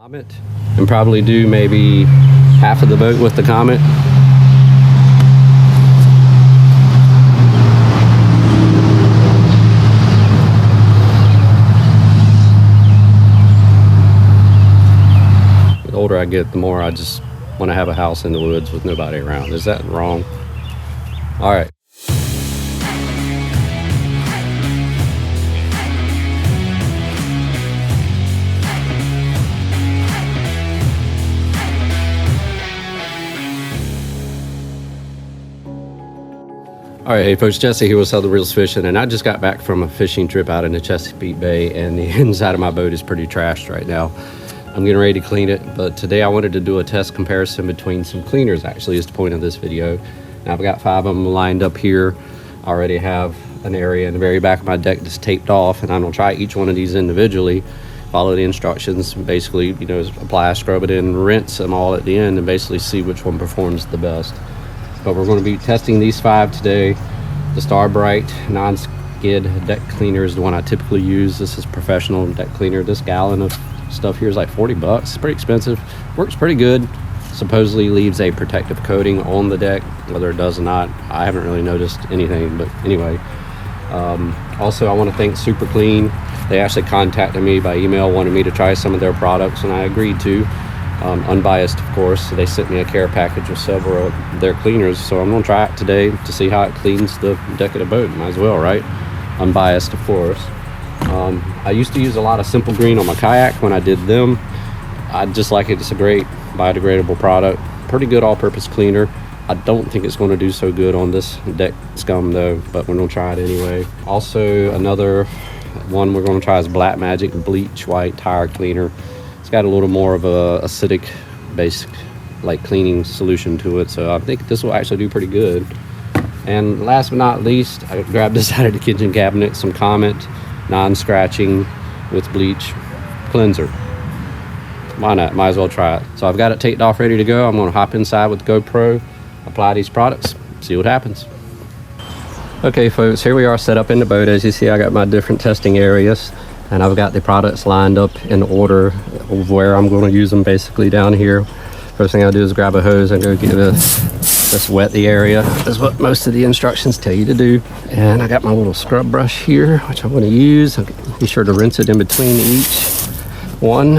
Comet, and probably do maybe half of the boat with the Comet. The older I get, the more I just want to have a house in the woods with nobody around. Is that wrong? All right. All right, hey folks, Jesse here with Southern Reels Fishing, and I just got back from a fishing trip out in the Chesapeake Bay, and the inside of my boat is pretty trashed right now. I'm getting ready to clean it, but today I wanted to do a test comparison between some cleaners, actually, is the point of this video. Now I've got 5 of them lined up here. I already have an area in the very back of my deck that's taped off, and I'm gonna try each one of these individually, follow the instructions, basically, you know, apply, scrub it in, rinse them all at the end, and basically see which one performs the best. But we're going to be testing these 5 today. The Starbright non-skid deck cleaner is the one I typically use. This is professional deck cleaner. This gallon of stuff here is like 40 bucks. It's pretty expensive. Works pretty good. Supposedly leaves a protective coating on the deck. Whether it does or not, I haven't really noticed anything. But anyway, also I want to thank Super Clean. They actually contacted me by email, wanted me to try some of their products, and I agreed to. Unbiased, of course. So they sent me a care package with several of their cleaners, so I'm gonna try it today to see how it cleans the deck of the boat. Might as well, right? Unbiased, of course. I used to use a lot of Simple Green on my kayak when I did them. I just like it. It's a great biodegradable product. Pretty good all-purpose cleaner. I don't think it's going to do so good on this deck scum though, but we're gonna try it anyway. Also, another one we're gonna try is Black Magic Bleach White Tire Cleaner. It's got a little more of a acidic basic like cleaning solution to it, so I think this will actually do pretty good. And last but not least, I grabbed this out of the kitchen cabinet, some Comet non-scratching with bleach cleanser. Why not? Might as well try it. So I've got it taped off, ready to go. I'm going to hop inside with the GoPro, apply these products, see what happens. Okay folks, here we are set up in the boat. As you see, I got my different testing areas, and I've got the products lined up in order of where I'm going to use them, basically down here. First thing I'll do is grab a hose and go get this wet the area. That's what most of the instructions tell you to do. And I got my little scrub brush here, which I'm going to use. I'll be sure to rinse it in between each one.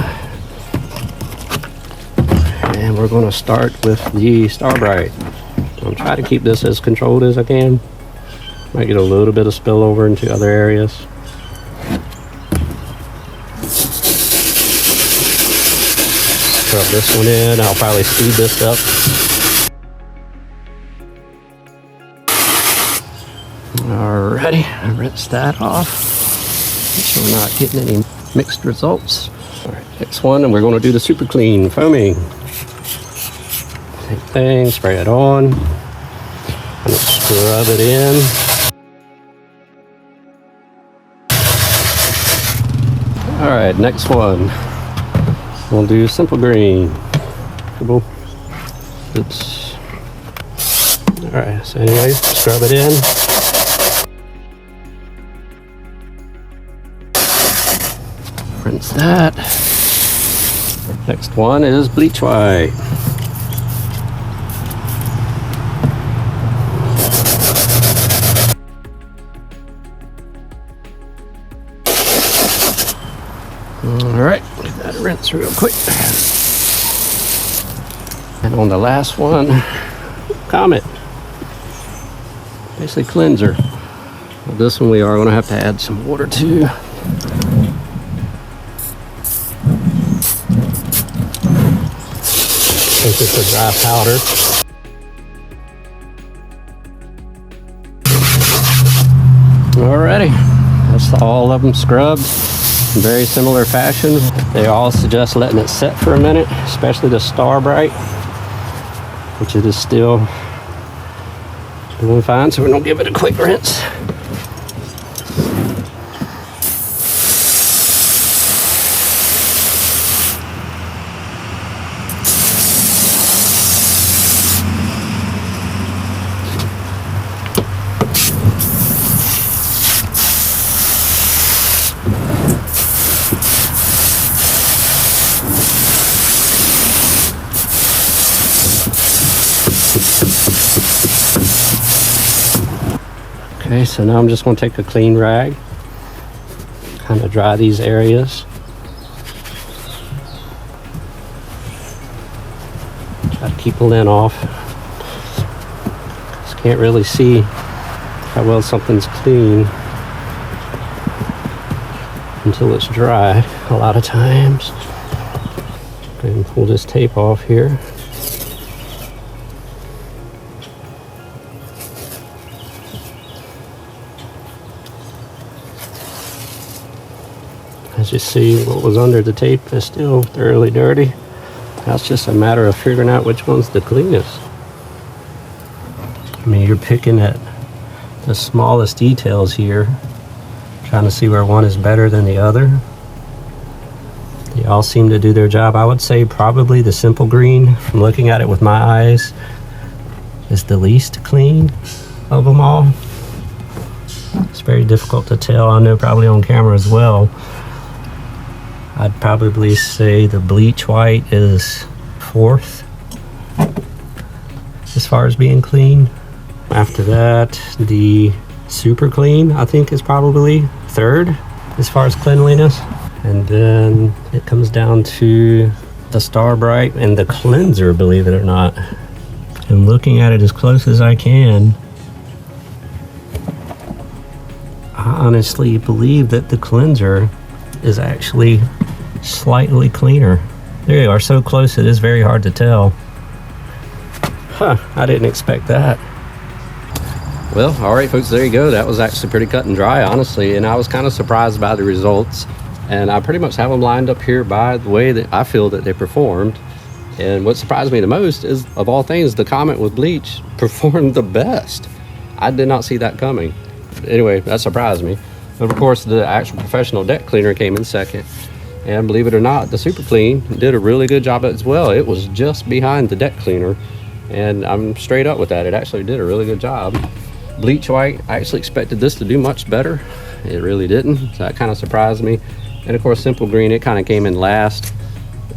And we're going to start with the Starbright. I'll try to keep this as controlled as I can. Might get a little bit of spillover into other areas. Rub this one in. I'll probably speed this up. Alrighty, I rinse that off. Make sure we're not getting any mixed results. Alright, next one, and we're going to do the Super Clean foaming. Same thing, spray it on. And scrub it in. Alright, next one. We'll do Simple Green. Oops. Alright, so anyway, scrub it in. Rinse that. Next one is Bleach White. Alright, get that rinse real quick. And on the last one, Comet. Basically cleanser. Well, this one we are going to have to add some water to. Take it for dry powder. Alrighty, that's all of them scrubbed. In very similar fashion. They all suggest letting it set for a minute, especially the Starbright, which it is still doing fine, so we're gonna give it a quick rinse. Okay, so now I'm just going to take a clean rag, kind of dry these areas. Try to keep the lint off. Just can't really see how well something's clean until it's dry a lot of times. And pull this tape off here. As you see, what was under the tape is still thoroughly dirty. Now it's just a matter of figuring out which one's the cleanest. I mean, you're picking at the smallest details here, trying to see where one is better than the other. They all seem to do their job. I would say probably the simple green, from looking at it with my eyes, is the least clean of them all. It's very difficult to tell. I know probably on camera as well. I'd probably say the bleach white is 4th as far as being clean. After that, the super clean, I think, is probably 3rd as far as cleanliness. And then it comes down to the Star Bright and the cleanser, believe it or not. And looking at it as close as I can, I honestly believe that the cleanser is actually slightly cleaner. There you are, so close it is very hard to tell. Huh, I didn't expect that. Well, all right, folks, there you go. That was actually pretty cut and dry, honestly, and I was kind of surprised by the results. And I pretty much have them lined up here by the way that I feel that they performed. And what surprised me the most is, of all things, the Comet with bleach performed the best. I did not see that coming. But anyway, that surprised me. But of course, the actual professional deck cleaner came in 2nd. And believe it or not, the Super Clean did a really good job as well. It was just behind the deck cleaner. And I'm straight up with that. It actually did a really good job. Bleach White, I actually expected this to do much better. It really didn't. So that kind of surprised me. And of course, Simple Green, it kind of came in last.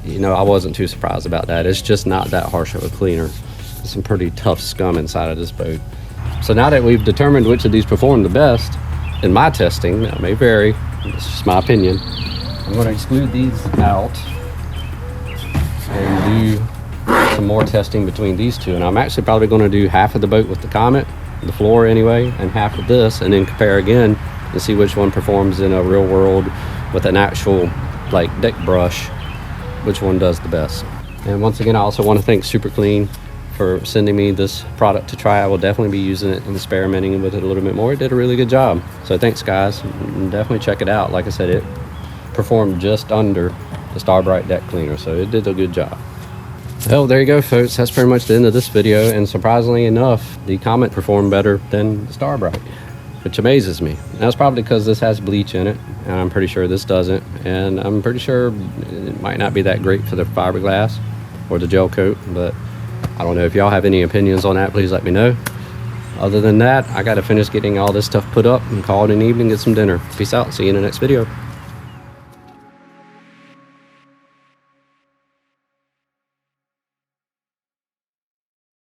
You know, I wasn't too surprised about that. It's just not that harsh of a cleaner. There's some pretty tough scum inside of this boat. So now that we've determined which of these performed the best, in my testing, that may vary, it's just my opinion, I'm going to exclude these out and do some more testing between these two. And I'm actually probably going to do half of the boat with the Comet, the floor anyway, and half of this, and then compare again and see which one performs in a real world with an actual like deck brush, which one does the best. And once again, I also want to thank Super Clean for sending me this product to try. I will definitely be using it and experimenting with it a little bit more. It did a really good job. So thanks, guys. Definitely check it out. Like I said, it performed just under the Star Bright deck cleaner, so it did a good job. Well, there you go, folks. That's pretty much the end of this video. And surprisingly enough, the Comet performed better than the Star Bright, which amazes me. And that's probably because this has bleach in it, and I'm pretty sure this doesn't. And I'm pretty sure it might not be that great for the fiberglass or the gel coat, but I don't know. If y'all have any opinions on that, please let me know. Other than that, I got to finish getting all this stuff put up and call it an evening, get some dinner. Peace out. See you in the next video.